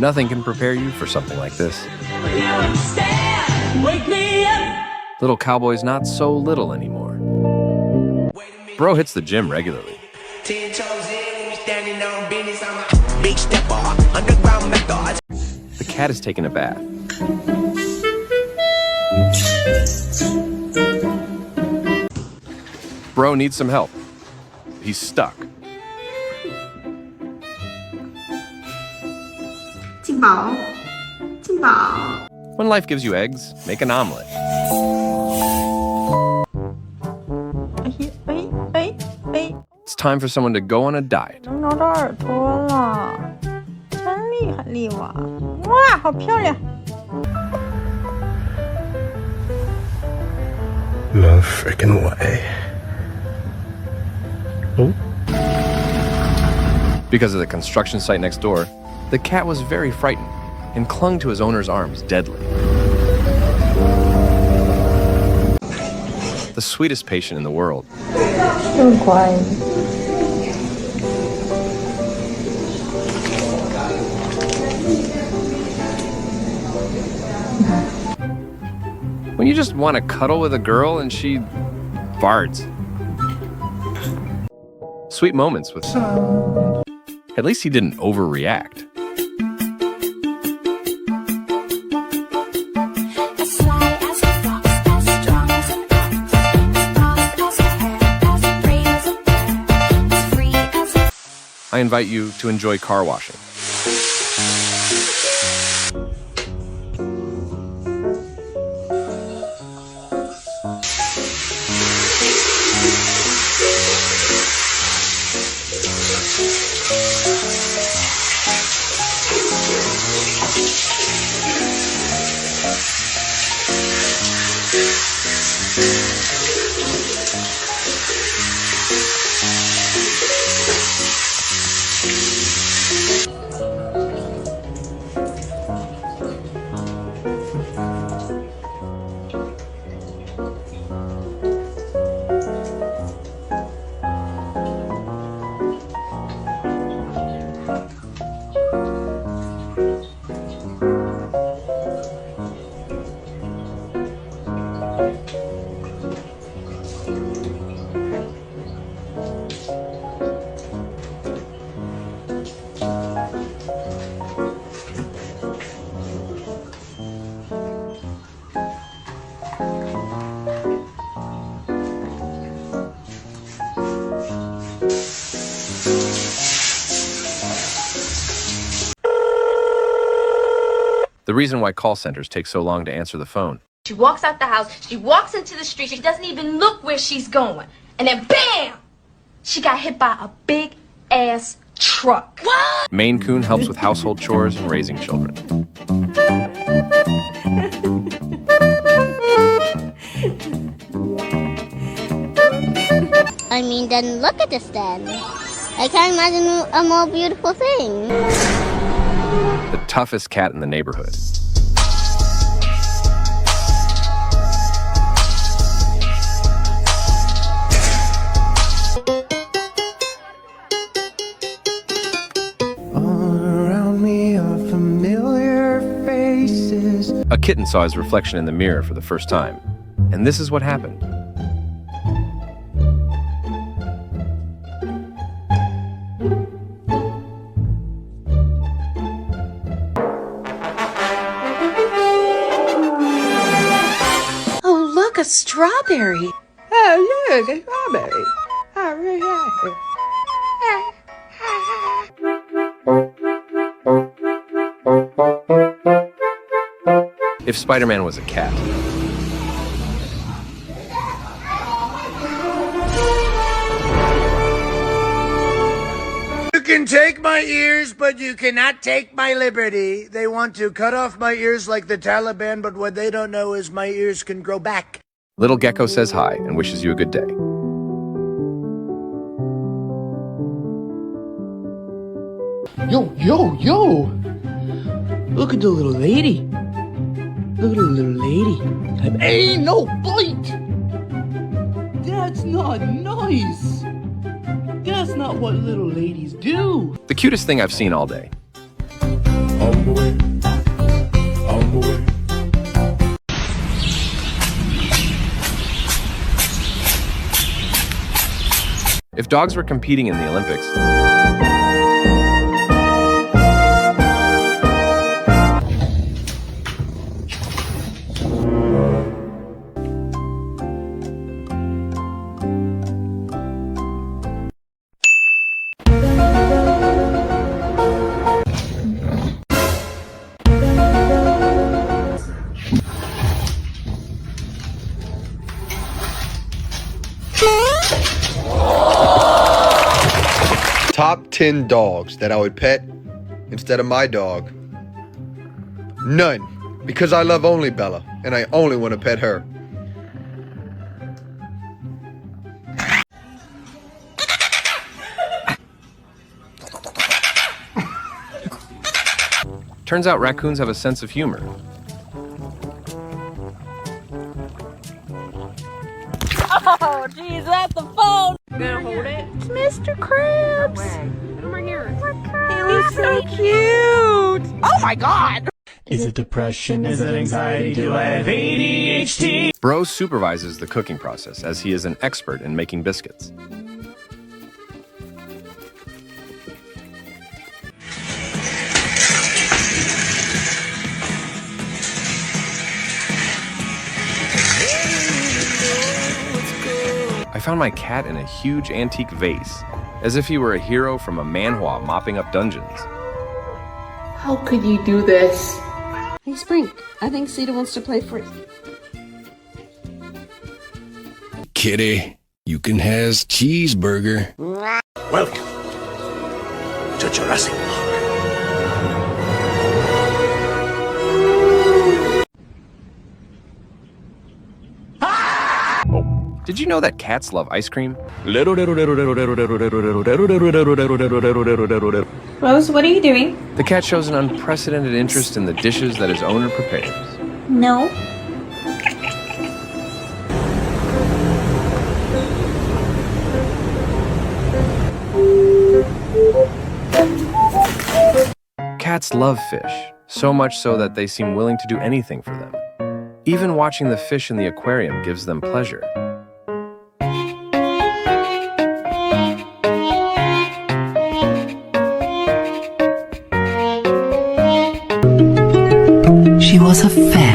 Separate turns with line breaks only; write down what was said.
Nothing can prepare you for something like this. Little cowboy's not so little anymore. Bro hits the gym regularly. The cat is taking a bath. Bro needs some help. He's stuck. When life gives you eggs, make an omelet. It's time for someone to go on a diet.
No freaking way. Oh?
Because of the construction site next door, the cat was very frightened and clung to his owner's arms deadly. The sweetest patient in the world.
So quiet.
When you just want to cuddle with a girl and she farts. Sweet moments with sound. At least he didn't overreact. I invite you to enjoy car washing. The reason why call centers take so long to answer the phone.
She walks out the house, she walks into the street, she doesn't even look where she's going. And then BAM! She got hit by a big ass truck. What?
Maine Coon helps with household chores and raising children.
I mean, then look at this then. I can't imagine a more beautiful thing.
The toughest cat in the neighborhood.
All around me are familiar faces.
A kitten saw his reflection in the mirror for the first time, and this is what happened.
A strawberry.
Oh, look, a strawberry. Oh, really?
If Spider-Man was a cat.
You can take my ears, but you cannot take my liberty. They want to cut off my ears like the Taliban, but what they don't know is my ears can grow back.
Little Gecko says hi and wishes you a good day.
Yo! Look at the little lady. Look at the little lady. Hey, no bite! That's not nice. That's not what little ladies do.
The cutest thing I've seen all day. If dogs were competing in the Olympics,
Top 10 dogs that I would pet instead of my dog. None, because I love only Bella, and I only want to pet her.
turns out raccoons have a sense of humor.
Oh, geez, that's the phone. Gonna hold it? It's Mr. Krabs. Come right here. He looks so cute. Oh my God.
Is it depression? Is it anxiety? Do I have ADHD?
Bro supervises the cooking process as he is an expert in making biscuits. I found my cat in a huge antique vase, as if he were a hero from a manhwa mopping up dungeons.
How could you do this? Hey, Spring, I think Cedar wants to play first.
Kitty, you can has cheeseburger.
Welcome to Jurassic Park.
Did you know that cats love ice cream?
Rose, what are you doing?
The cat shows an unprecedented interest in the dishes that his owner prepares.
No.
Cats love fish, so much so that they seem willing to do anything for them. Even watching the fish in the aquarium gives them pleasure.
She was a fairy.